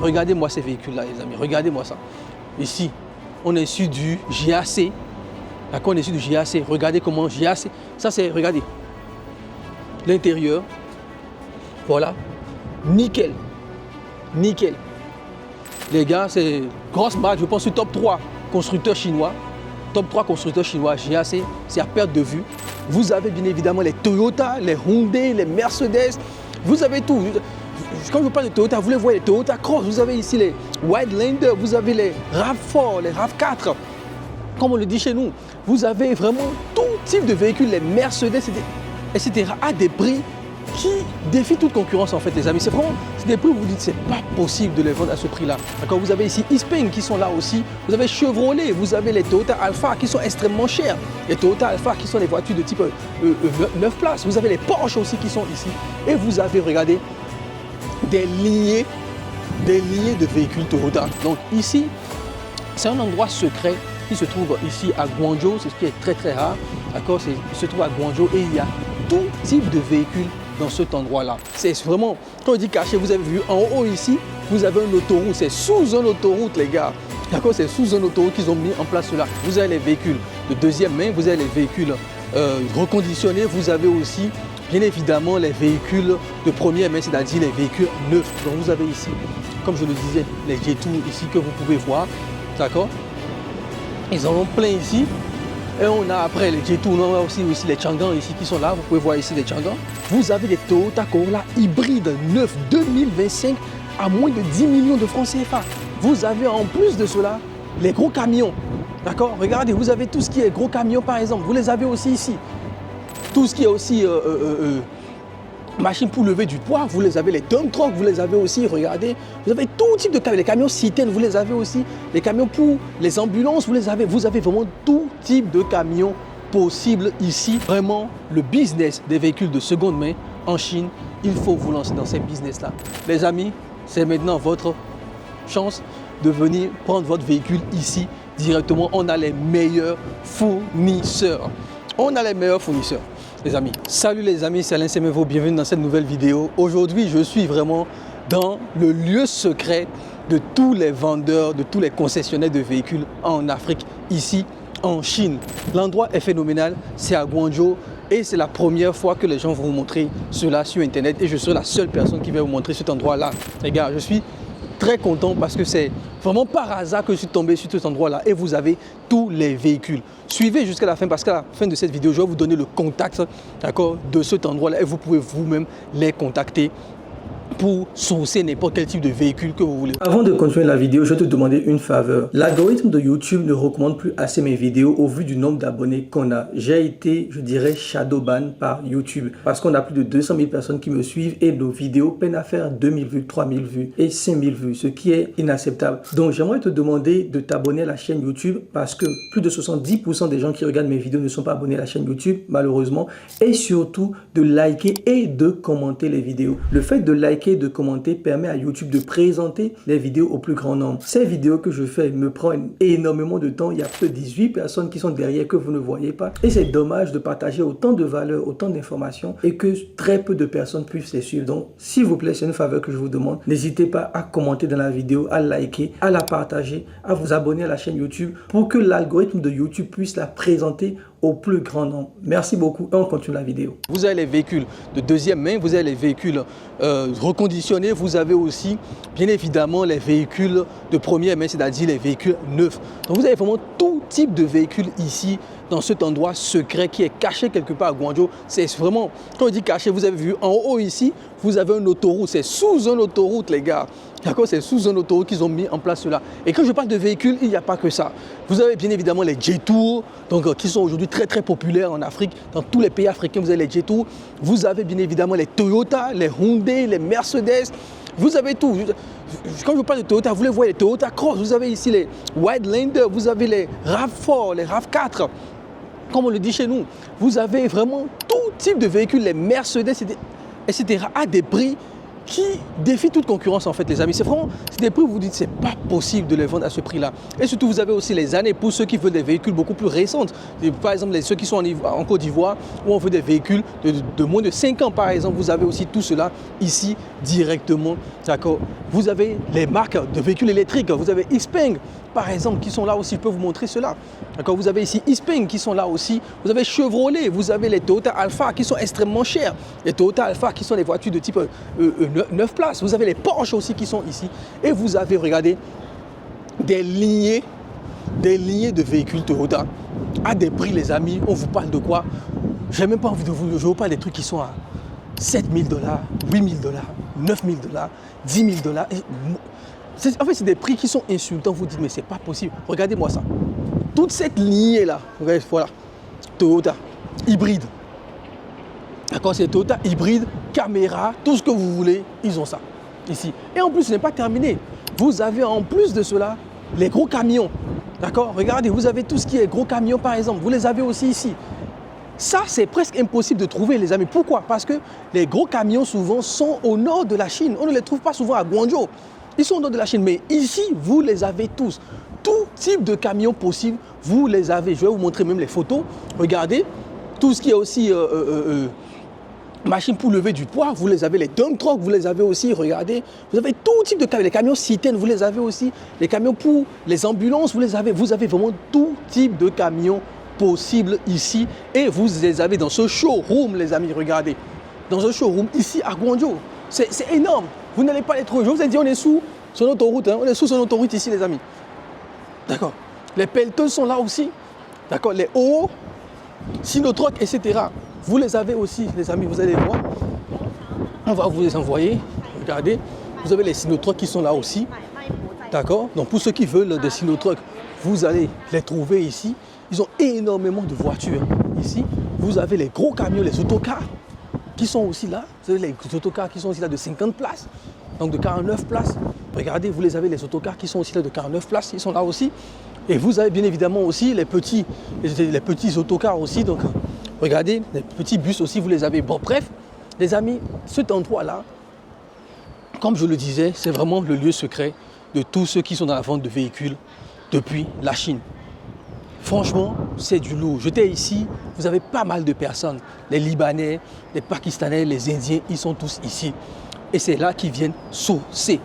Regardez-moi ces véhicules-là, les amis. Regardez-moi ça. Ici, on est sur du GAC. D'accord, on est sur du GAC. Regardez comment GAC. Ça, c'est, regardez. L'intérieur. Voilà. Nickel. Nickel. Les gars, c'est grosse marque. Je pense que top 3 constructeurs chinois. Top 3 constructeurs chinois GAC. C'est à perte de vue. Vous avez bien évidemment les Toyota, les Hyundai, les Mercedes. Vous avez tout. Quand je vous parle de Toyota, vous les voyez, les Toyota Cross, vous avez ici les Wildlander, vous avez les RAV4, les RAV4. Comme on le dit chez nous, vous avez vraiment tout type de véhicules, les Mercedes, etc. à des prix qui défient toute concurrence en fait, les amis. C'est vraiment des prix où vous dites c'est pas possible de les vendre à ce prix-là. D'accord, vous avez ici Xpeng qui sont là aussi. Vous avez Chevrolet, vous avez les Toyota Alphard qui sont extrêmement chers. Les Toyota Alphard qui sont des voitures de type 9 places. Vous avez les Porsche aussi qui sont ici. Et vous avez, regardez, des lignées de véhicules Toyota. Donc ici, c'est un endroit secret qui se trouve ici à Guangzhou, c'est ce qui est très très rare. D'accord, il se trouve à Guangzhou et il y a tout type de véhicules dans cet endroit-là. C'est vraiment, quand on dit caché, vous avez vu en haut ici, vous avez une autoroute, c'est sous une autoroute les gars. D'accord, c'est sous une autoroute qu'ils ont mis en place cela. Vous avez les véhicules de deuxième main, vous avez les véhicules reconditionnés, vous avez aussi bien évidemment les véhicules de première main, c'est-à-dire les véhicules neufs. Donc vous avez ici, comme je le disais, les J-Tour ici que vous pouvez voir. D'accord, ils en ont plein ici. Et on a après les J-Tour, on a aussi les Changan ici qui sont là. Vous pouvez voir ici les Changan. Vous avez des Toyota Corolla hybrides neufs 2025 à moins de 10 millions de francs CFA. Vous avez en plus de cela les gros camions. D'accord, regardez, vous avez tout ce qui est gros camions par exemple. Vous les avez aussi ici. Tout ce qui est aussi machines pour lever du poids, vous les avez, les dump trucks, vous les avez aussi, regardez. Vous avez tout type de camions, les camions citernes, vous les avez aussi. Les camions pour les ambulances, vous les avez. Vous avez vraiment tout type de camions possibles ici. Vraiment, le business des véhicules de seconde main en Chine, il faut vous lancer dans ces business-là. Les amis, c'est maintenant votre chance de venir prendre votre véhicule ici directement. On a les meilleurs fournisseurs. On a les meilleurs fournisseurs. Les amis, salut les amis, c'est Alain Semevo, bienvenue dans cette nouvelle vidéo. Aujourd'hui, je suis vraiment dans le lieu secret de tous les vendeurs, de tous les concessionnaires de véhicules en Afrique, ici en Chine. L'endroit est phénoménal, c'est à Guangzhou et c'est la première fois que les gens vont vous montrer cela sur Internet et je serai la seule personne qui va vous montrer cet endroit-là. Les gars, je suis très content parce que c'est vraiment par hasard que je suis tombé sur cet endroit-là et vous avez tous les véhicules. Suivez jusqu'à la fin parce qu'à la fin de cette vidéo, je vais vous donner le contact de cet endroit-là et vous pouvez vous-même les contacter pour sourcer n'importe quel type de véhicule que vous voulez. Avant de continuer la vidéo, je vais te demander une faveur. L'algorithme de YouTube ne recommande plus assez mes vidéos au vu du nombre d'abonnés qu'on a. J'ai été, je dirais, shadowban par YouTube parce qu'on a plus de 200 000 personnes qui me suivent et nos vidéos peinent à faire 2000 vues, 3000 vues et 5000 vues, ce qui est inacceptable. Donc, j'aimerais te demander de t'abonner à la chaîne YouTube parce que plus de 70% des gens qui regardent mes vidéos ne sont pas abonnés à la chaîne YouTube, malheureusement, et surtout de liker et de commenter les vidéos. Le fait de liker et de commenter permet à YouTube de présenter les vidéos au plus grand nombre. Ces vidéos que je fais me prennent énormément de temps. Il y a peu de 18 personnes qui sont derrière que vous ne voyez pas. Et c'est dommage de partager autant de valeur, autant d'informations et que très peu de personnes puissent les suivre. Donc, s'il vous plaît, c'est une faveur que je vous demande. N'hésitez pas à commenter dans la vidéo, à liker, à la partager, à vous abonner à la chaîne YouTube pour que l'algorithme de YouTube puisse la présenter au plus grand nombre. Merci beaucoup et on continue la vidéo. Vous avez les véhicules de deuxième main, vous avez les véhicules reconditionnés, vous avez aussi bien évidemment les véhicules de première main, c'est-à-dire les véhicules neufs. Donc vous avez vraiment tout type de véhicules ici dans cet endroit secret qui est caché quelque part à Guangzhou. C'est vraiment, quand on dit caché, vous avez vu en haut ici, vous avez une autoroute, c'est sous une autoroute les gars. D'accord, c'est sous une autoroute qu'ils ont mis en place cela. Et quand je parle de véhicules, il n'y a pas que ça. Vous avez bien évidemment les J-Tour, donc qui sont aujourd'hui très très populaires en Afrique. Dans tous les pays africains, vous avez les J-Tour. Vous avez bien évidemment les Toyota, les Hyundai, les Mercedes. Vous avez tout. Quand je vous parle de Toyota, vous les voyez, les Toyota Cross. Vous avez ici les Wildlander, vous avez les RAV4, les RAV4. Comme on le dit chez nous, vous avez vraiment tout type de véhicules, les Mercedes, etc. à des prix qui défient toute concurrence en fait les amis. C'est des prix où vous dites c'est pas possible de les vendre à ce prix-là. Et surtout vous avez aussi les années pour ceux qui veulent des véhicules beaucoup plus récentes. Par exemple ceux qui sont en Côte d'Ivoire où on veut des véhicules de moins de 5 ans par exemple. Vous avez aussi tout cela ici directement. D'accord. Vous avez les marques de véhicules électriques. Vous avez Xpeng par exemple qui sont là aussi. Je peux vous montrer cela. D'accord. Vous avez ici Xpeng qui sont là aussi. Vous avez Chevrolet. Vous avez les Toyota Alphard qui sont extrêmement chers. Les Toyota Alphard qui sont les voitures de type 9 places. Vous avez les Porsche aussi qui sont ici. Et vous avez, regardez, des lignées de véhicules Toyota à des prix, les amis. On vous parle de quoi? J'ai même pas envie de je vous parle des trucs qui sont à 7 000 $, 8 000 $, 9 000 $, 10 000 $. En fait, c'est des prix qui sont insultants. Vous dites, mais c'est pas possible. Regardez-moi ça. Toute cette lignée-là, regardez, voilà, Toyota, hybride. D'accord, c'est Toyota hybride, caméra, tout ce que vous voulez, ils ont ça ici. Et en plus, ce n'est pas terminé. Vous avez en plus de cela, les gros camions. D'accord, regardez, vous avez tout ce qui est gros camions par exemple, vous les avez aussi ici. Ça, c'est presque impossible de trouver les amis. Pourquoi? Parce que les gros camions souvent sont au nord de la Chine. On ne les trouve pas souvent à Guangzhou. Ils sont au nord de la Chine, mais ici, vous les avez tous. Tout type de camions possible, vous les avez. Je vais vous montrer même les photos. Regardez, tout ce qui est aussi... machines pour lever du poids, vous les avez, les dump trucks, vous les avez aussi, regardez, vous avez tout type de camions, les camions citernes, vous les avez aussi, les camions pour les ambulances, vous avez vraiment tout type de camions possibles ici et vous les avez dans ce showroom, les amis, regardez, dans un showroom ici à Guangzhou, c'est énorme, vous n'allez pas les trouver, je vous ai dit, on est sur l'autoroute, on est sous son autoroute ici, les amis, d'accord, les pelleteuses sont là aussi, d'accord, les hauts, Sinotruk, etc. Vous les avez aussi, les amis, vous allez voir. On va vous les envoyer. Regardez, vous avez les Sinotruk qui sont là aussi. D'accord? Donc pour ceux qui veulent des Sinotruk, vous allez les trouver ici. Ils ont énormément de voitures ici. Vous avez les gros camions, les autocars qui sont aussi là. Vous avez les autocars qui sont aussi là de 50 places, donc de 49 places. Regardez, vous les avez les autocars qui sont aussi là de 49 places, ils sont là aussi. Et vous avez bien évidemment aussi les petits autocars aussi. Donc regardez, les petits bus aussi, vous les avez. Bon, bref, les amis, cet endroit-là, comme je le disais, c'est vraiment le lieu secret de tous ceux qui sont dans la vente de véhicules depuis la Chine. Franchement, c'est du lourd. J'étais ici, vous avez pas mal de personnes. Les Libanais, les Pakistanais, les Indiens, ils sont tous ici. Et c'est là qu'ils viennent sourcer.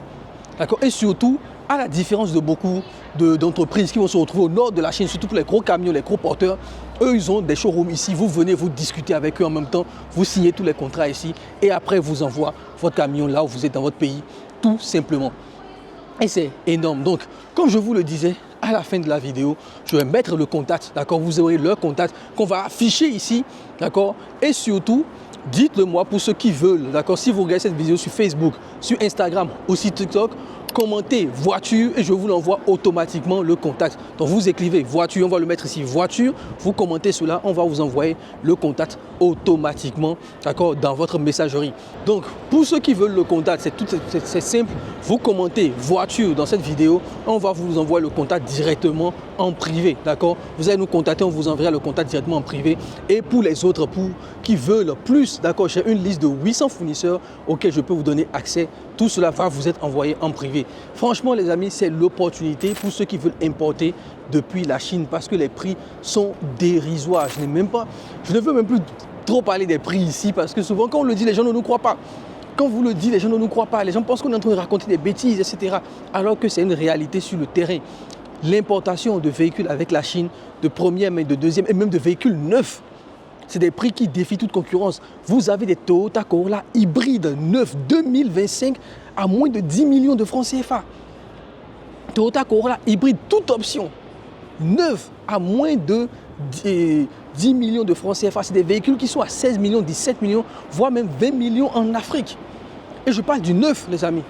D'accord? Et surtout, à la différence de beaucoup d'entreprises qui vont se retrouver au nord de la Chine, surtout pour les gros camions, les gros porteurs, eux, ils ont des showrooms ici. Vous venez, vous discutez avec eux en même temps, vous signez tous les contrats ici et après, vous envoient votre camion là où vous êtes dans votre pays, tout simplement. Et c'est énorme. Donc, comme je vous le disais, à la fin de la vidéo, je vais mettre le contact, d'accord? Vous aurez leur contact qu'on va afficher ici, d'accord? Et surtout, dites-le moi pour ceux qui veulent, d'accord? Si vous regardez cette vidéo sur Facebook, sur Instagram ou sur TikTok, commentez voiture et je vous l'envoie automatiquement le contact. Donc vous écrivez voiture, on va le mettre ici voiture, vous commentez cela, on va vous envoyer le contact automatiquement, d'accord, dans votre messagerie. Donc pour ceux qui veulent le contact, c'est simple, vous commentez voiture dans cette vidéo, on va vous envoyer le contact directement en privé, d'accord? Vous allez nous contacter, on vous enverra le contact directement en privé. Et pour les autres, pour qui veulent plus, d'accord, j'ai une liste de 800 fournisseurs auxquels je peux vous donner accès. Tout cela va vous être envoyé en privé. Franchement, les amis, c'est l'opportunité pour ceux qui veulent importer depuis la Chine parce que les prix sont dérisoires. Je ne veux même plus trop parler des prix ici parce que souvent, quand on le dit, les gens ne nous croient pas. Quand vous le dites, les gens ne nous croient pas. Les gens pensent qu'on est en train de raconter des bêtises, etc. Alors que c'est une réalité sur le terrain. L'importation de véhicules avec la Chine, de première main, de deuxième et même de véhicules neufs, c'est des prix qui défient toute concurrence. Vous avez des Toyota Corolla hybrides neufs 2025 à moins de 10 millions de francs CFA. Toyota Corolla hybride, toute option, neuf à moins de 10 millions de francs CFA. C'est des véhicules qui sont à 16 millions, 17 millions, voire même 20 millions en Afrique. Et je parle du neuf, les amis.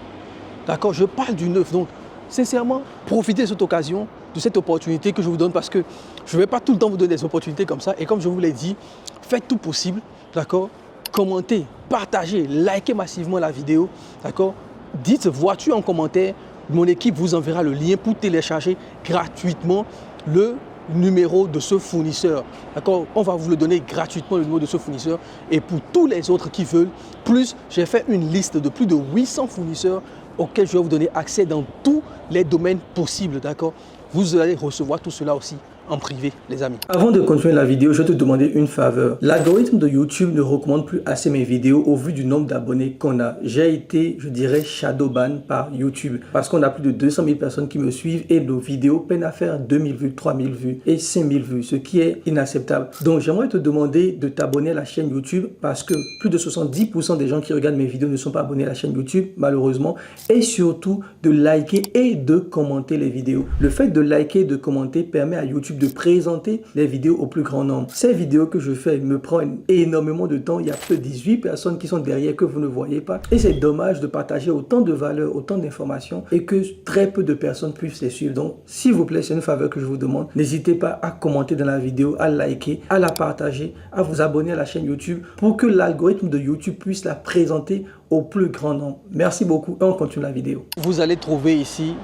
D'accord, je parle du neuf. Donc, sincèrement, profitez de cette occasion, de cette opportunité que je vous donne parce que je ne vais pas tout le temps vous donner des opportunités comme ça. Et comme je vous l'ai dit, faites tout possible, d'accord? Commentez, partagez, likez massivement la vidéo, d'accord? Dites voiture en commentaire. Mon équipe vous enverra le lien pour télécharger gratuitement le numéro de ce fournisseur. D'accord? On va vous le donner gratuitement, le numéro de ce fournisseur. Et pour tous les autres qui veulent, plus j'ai fait une liste de plus de 800 fournisseurs auxquels je vais vous donner accès dans tous les domaines possibles. D'accord? Vous allez recevoir tout cela aussi en privé, les amis. Avant de continuer la vidéo, je vais te demander une faveur. L'algorithme de YouTube ne recommande plus assez mes vidéos au vu du nombre d'abonnés qu'on a. J'ai été, je dirais, shadowban par YouTube parce qu'on a plus de 200 000 personnes qui me suivent et nos vidéos peinent à faire 2000 vues, 3000 vues et 5000 vues, ce qui est inacceptable. Donc, j'aimerais te demander de t'abonner à la chaîne YouTube parce que plus de 70% des gens qui regardent mes vidéos ne sont pas abonnés à la chaîne YouTube, malheureusement, et surtout de liker et de commenter les vidéos. Le fait de liker et de commenter permet à YouTube de présenter les vidéos au plus grand nombre. Ces vidéos que je fais me prennent énormément de temps. Il y a que 18 personnes qui sont derrière que vous ne voyez pas. Et c'est dommage de partager autant de valeur, autant d'informations et que très peu de personnes puissent les suivre. Donc, s'il vous plaît, c'est une faveur que je vous demande. N'hésitez pas à commenter dans la vidéo, à liker, à la partager, à vous abonner à la chaîne YouTube pour que l'algorithme de YouTube puisse la présenter au plus grand nombre. Merci beaucoup et on continue la vidéo. Vous allez trouver ici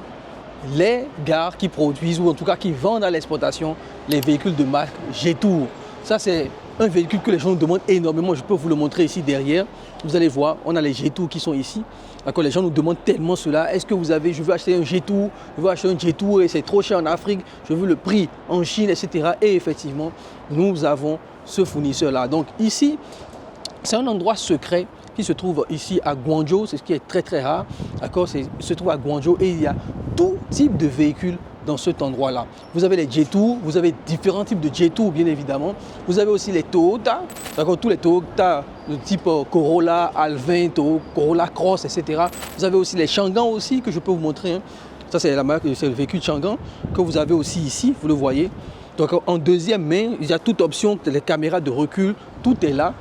les gares qui produisent ou en tout cas qui vendent à l'exportation les véhicules de marque Jetour. Ça, c'est un véhicule que les gens nous demandent énormément. Je peux vous le montrer ici derrière. Vous allez voir, on a les Jetour qui sont ici. D'accord, les gens nous demandent tellement cela. Est-ce que vous avez, je veux acheter un Jetour, je veux acheter un Jetour et c'est trop cher en Afrique, je veux le prix en Chine, etc. Et effectivement, nous avons ce fournisseur-là. Donc ici, c'est un endroit secret qui se trouve ici à Guangzhou, c'est ce qui est très très rare, d'accord, se trouve à Guangzhou et il y a tout type de véhicules dans cet endroit-là. Vous avez les Jetour, vous avez différents types de Jetour bien évidemment, vous avez aussi les Toyota, d'accord, tous les Toyota de type Corolla, Alvin, Corolla Cross, etc. Vous avez aussi les Changan aussi que je peux vous montrer, hein. Ça c'est la marque, c'est le véhicule Changan que vous avez aussi ici, vous le voyez. Donc en deuxième main, il y a toute option, les caméras de recul, tout est là.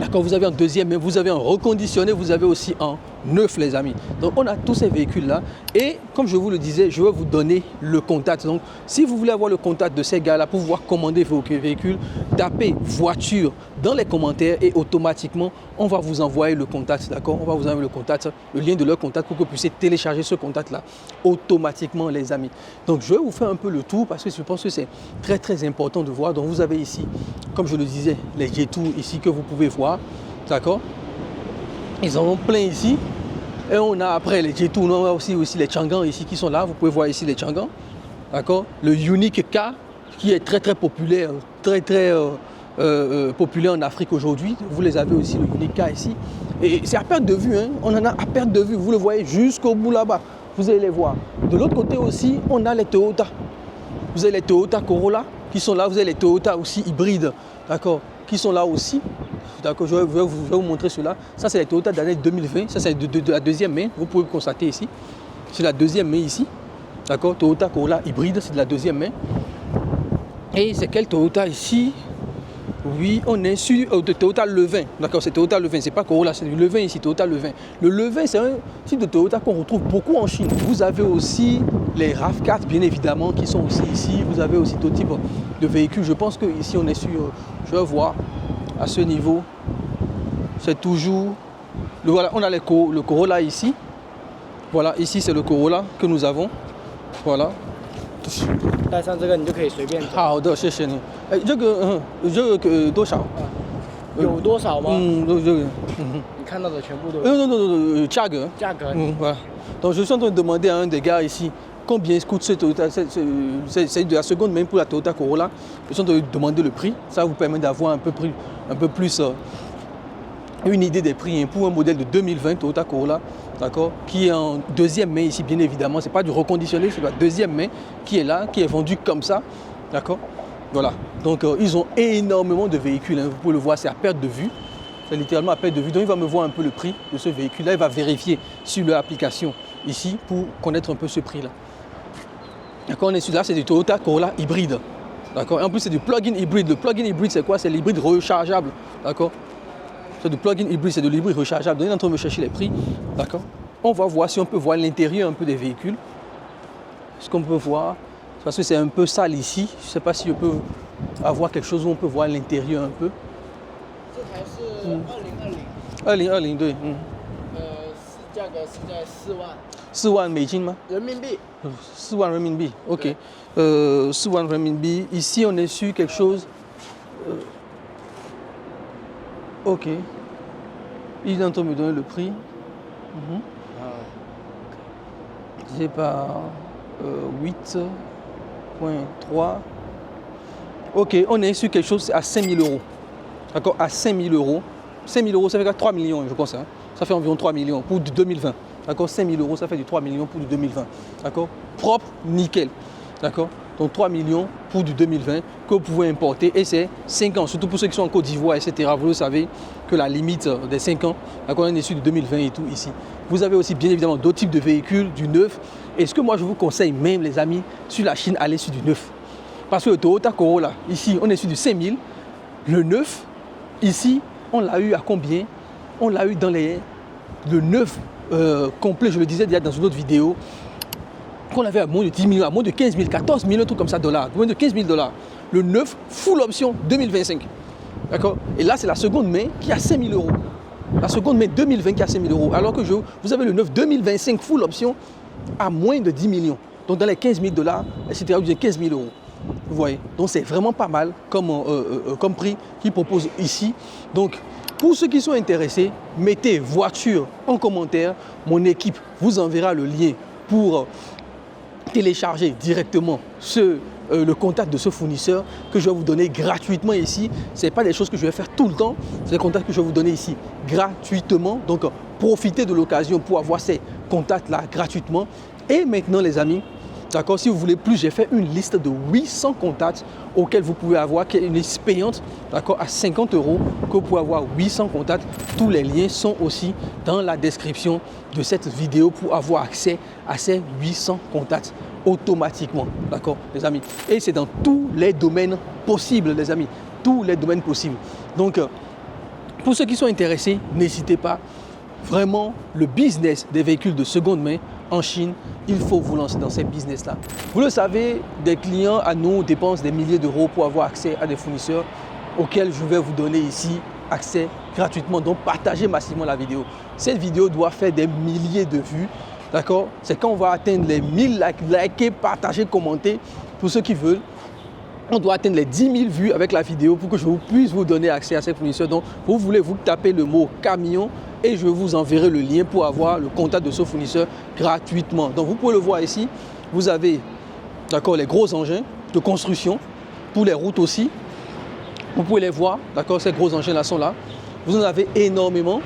D'accord, vous avez en deuxième main, vous avez en reconditionné, vous avez aussi en neuf, les amis. Donc, on a tous ces véhicules-là. Et comme je vous le disais, je vais vous donner le contact. Donc, si vous voulez avoir le contact de ces gars-là pour pouvoir commander vos véhicules, tapez voiture dans les commentaires et automatiquement, on va vous envoyer le contact. D'accord, on va vous envoyer le contact, le lien de leur contact pour que vous puissiez télécharger ce contact-là automatiquement, les amis. Donc, je vais vous faire un peu le tour parce que je pense que c'est très, très important de voir. Donc, vous avez ici, comme je le disais, les Jetour ici que vous pouvez voir. D'accord, ils en ont plein ici. Et on a après les Jetour, on a aussi les Changan ici qui sont là. Vous pouvez voir ici les Changan. D'accord, le Unique K qui est très très populaire, populaire en Afrique aujourd'hui. Vous les avez aussi, le Unique K ici. Et c'est à perte de vue, hein. On en a à perte de vue. Vous le voyez jusqu'au bout là-bas. Vous allez les voir. De l'autre côté aussi, on a les Toyota. Vous avez les Toyota Corolla qui sont là. Vous avez les Toyota aussi hybrides, d'accord, qui sont là aussi. D'accord, je vais vous montrer cela. Ça, c'est les Toyota de l'année 2020. Ça, c'est de la deuxième main. Vous pouvez le constater ici. C'est la deuxième main ici. D'accord, Toyota Corolla hybride, c'est de la deuxième main. Et c'est quel Toyota ici? Oui, on est sur de Toyota Levin. D'accord, c'est Toyota Levin. C'est pas Corolla, c'est du Levin ici, Toyota Levin. Le Levin, c'est un type de Toyota qu'on retrouve beaucoup en Chine. Vous avez aussi les RAV4, bien évidemment, qui sont aussi ici. Vous avez aussi d'autres types de véhicules. Je pense qu'ici, on est sur, je vais voir, à ce niveau, c'est toujours, voilà, on a le Corolla ici. Voilà, ici, c'est le Corolla que nous avons. Voilà. 带上这个你就可以随便走。好的，谢谢你。哎，这个多少？有多少吗？这个，你看到的全部都有。non,价格。价格。voilà. Donc je suis en train de demander à un des gars ici combien coûte ce Toyota. C'est de la seconde main pour la Toyota Corolla. Je suis en train de demander le prix. Ça vous permet d'avoir un peu plus une idée des prix, hein, pour un modèle de 2020 Toyota Corolla, d'accord, qui est en deuxième main ici, bien évidemment. C'est pas du reconditionné, c'est la deuxième main qui est là, qui est vendue comme ça, d'accord. Voilà. Donc ils ont énormément de véhicules, hein. Vous pouvez le voir, c'est à perte de vue. C'est littéralement à perte de vue. Donc il va me voir un peu le prix de ce véhicule-là. Il va vérifier sur leur application ici pour connaître un peu ce prix-là. D'accord, on est sur là, c'est du Toyota Corolla hybride. D'accord. En plus, c'est du plug-in hybride. Le plug-in hybride, c'est quoi? C'est l'hybride rechargeable. D'accord. C'est du plug-in hybride, c'est de l'hybride rechargeable. Donc, il est en train de me chercher les prix. D'accord. On va voir si on peut voir l'intérieur un peu des véhicules. Ce qu'on peut voir, parce que c'est un peu sale ici. Je ne sais pas si je peux avoir quelque chose où on peut voir l'intérieur un peu. 这台是2020。2020，对，价格是在4万。4万美金吗？人民币。 4万人民币。OK。4万人民币. Ici, on est sur quelque chose. OK. Il est en train de me donner le prix. J'ai pas 8.3. Ok, on est sur quelque chose à 5 000 euros. D'accord, à 5 000 euros. 5 000 euros, ça fait 3 millions, je pense. Hein. Ça fait environ 3 millions pour du 2020. D'accord, 5 000 euros, ça fait du 3 millions pour du 2020. D'accord, propre, nickel. D'accord, donc 3 millions pour du 2020 que vous pouvez importer. Et c'est 5 ans, surtout pour ceux qui sont en Côte d'Ivoire, etc. Vous le savez que la limite des 5 ans, d'accord, on est sur du 2020 et tout ici. Vous avez aussi bien évidemment d'autres types de véhicules, du neuf. Et ce que moi je vous conseille même, les amis, sur la Chine, allez sur du neuf. Parce que le Toyota Corolla, ici, on est sur du 5 000. Le neuf, ici, on l'a eu à combien? On l'a eu dans le neuf complet, je le disais déjà dans une autre vidéo, qu'on avait à moins de 10 millions, à moins de 15 000, 14 000, un truc comme ça, dollars, moins de 15 000 dollars. Le neuf, full option 2025. D'accord? Et là, c'est la seconde main qui a 5 000 euros. La seconde main 2020 qui a 5 000 euros. Alors que vous avez le neuf 2025 full option à moins de 10 millions. Donc dans les 15 000 dollars, etc., vous avez 15 000 euros. Vous voyez, donc c'est vraiment pas mal comme prix qu'ils proposent ici. Donc pour ceux qui sont intéressés, mettez voiture en commentaire. Mon équipe vous enverra le lien pour télécharger directement le contact de ce fournisseur que je vais vous donner gratuitement ici. Ce n'est pas des choses que je vais faire tout le temps, c'est des contacts que je vais vous donner ici gratuitement. Donc profitez de l'occasion pour avoir ces contacts-là gratuitement. Et maintenant les amis, d'accord, si vous voulez plus, j'ai fait une liste de 800 contacts auxquels vous pouvez avoir, qui est une liste payante, d'accord, à 50 euros, que vous pouvez avoir 800 contacts. Tous les liens sont aussi dans la description de cette vidéo pour avoir accès à ces 800 contacts automatiquement, d'accord, les amis. Et c'est dans tous les domaines possibles, les amis, tous les domaines possibles. Donc, pour ceux qui sont intéressés, n'hésitez pas. Vraiment, le business des véhicules de seconde main en Chine, il faut vous lancer dans ces business-là. Vous le savez, des clients à nous dépensent des milliers d'euros pour avoir accès à des fournisseurs auxquels je vais vous donner ici accès gratuitement. Donc, partagez massivement la vidéo. Cette vidéo doit faire des milliers de vues. D'accord? C'est quand on va atteindre les 1000 likes, partagez, commentez pour ceux qui veulent. On doit atteindre les 10 000 vues avec la vidéo pour que je puisse vous donner accès à ces fournisseurs. Donc, vous voulez, vous tapez le mot camion et je vous enverrai le lien pour avoir le contact de ce fournisseur gratuitement. Donc, vous pouvez le voir ici. Vous avez, d'accord, les gros engins de construction pour les routes aussi. Vous pouvez les voir, d'accord, ces gros engins-là sont là. Vous en avez énormément,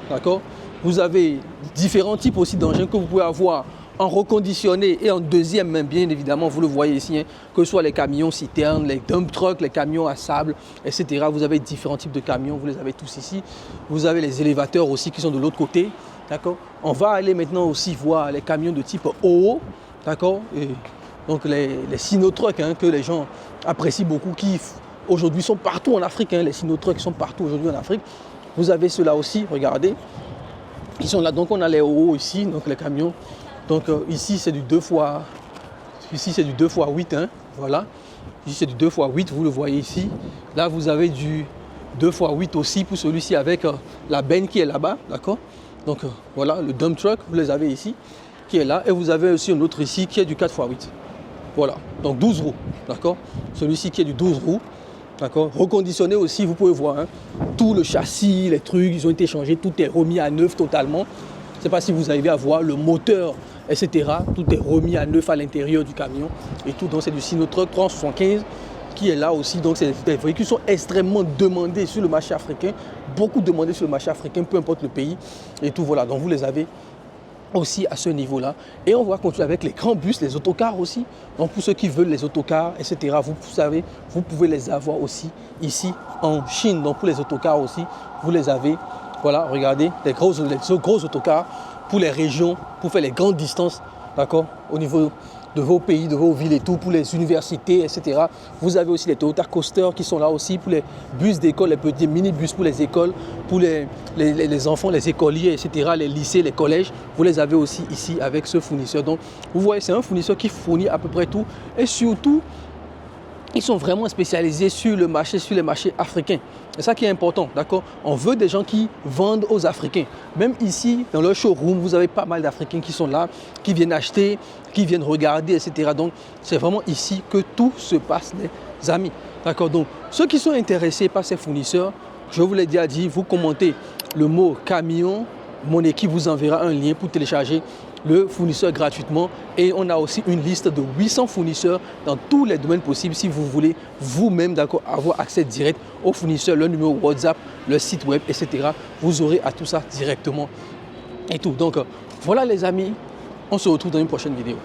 d'accord. Vous avez différents types aussi d'engins que vous pouvez avoir en reconditionné et en deuxième main, bien évidemment, vous le voyez ici, hein, que ce soit les camions citernes, les dump trucks, les camions à sable, etc. Vous avez différents types de camions, vous les avez tous ici. Vous avez les élévateurs aussi qui sont de l'autre côté, d'accord. On va aller maintenant aussi voir les camions de type OO, d'accord. Donc les Sino-trucks, hein, que les gens apprécient beaucoup, qui aujourd'hui sont partout en Afrique, hein, les Sino-trucks sont partout aujourd'hui en Afrique. Vous avez ceux-là aussi, regardez. Ils sont là, donc on a les OO ici, donc les camions. Donc ici c'est du 2x, ici c'est du 2x8, hein, voilà. Ici c'est du 2x8, vous le voyez ici. Là vous avez du 2x8 aussi pour celui-ci avec la benne qui est là-bas, d'accord. Donc voilà, le dump truck, vous les avez ici, qui est là. Et vous avez aussi un autre ici qui est du 4x8. Voilà, donc 12 roues, d'accord. Celui-ci qui est du 12 roues. D'accord. Reconditionné aussi, vous pouvez voir, hein, tout le châssis, les trucs, ils ont été changés, tout est remis à neuf totalement. Je ne sais pas si vous arrivez à voir le moteur, etc. Tout est remis à neuf à l'intérieur du camion et tout. Donc c'est du Sino-Truck 375 qui est là aussi. Donc c'est des véhicules qui sont extrêmement demandés sur le marché africain, beaucoup demandés sur le marché africain, peu importe le pays et tout. Voilà, donc vous les avez aussi à ce niveau-là. Et on va continuer avec les grands bus, les autocars aussi. Donc pour ceux qui veulent les autocars, etc., vous savez, vous pouvez les avoir aussi ici en Chine. Donc pour les autocars aussi, vous les avez. Voilà, regardez, les gros autocars pour les régions, pour faire les grandes distances, d'accord, au niveau de vos pays, de vos villes et tout, pour les universités, etc. Vous avez aussi les Toyota Coaster qui sont là aussi pour les bus d'école, les petits minibus pour les écoles, pour les enfants, les écoliers, etc., les lycées, les collèges. Vous les avez aussi ici avec ce fournisseur. Donc, vous voyez, c'est un fournisseur qui fournit à peu près tout. Et surtout, ils sont vraiment spécialisés sur les marchés africains. C'est ça qui est important, d'accord? On veut des gens qui vendent aux Africains. Même ici, dans leur showroom, vous avez pas mal d'Africains qui sont là, qui viennent acheter, qui viennent regarder, etc. Donc, c'est vraiment ici que tout se passe, les amis. D'accord? Donc, ceux qui sont intéressés par ces fournisseurs, je vous l'ai déjà dit, vous commentez le mot camion, mon équipe vous enverra un lien pour télécharger le fournisseur gratuitement, et on a aussi une liste de 800 fournisseurs dans tous les domaines possibles si vous voulez vous-même avoir accès direct aux fournisseurs, le numéro WhatsApp, le site web, etc. Vous aurez à tout ça directement et tout. Donc voilà les amis, on se retrouve dans une prochaine vidéo.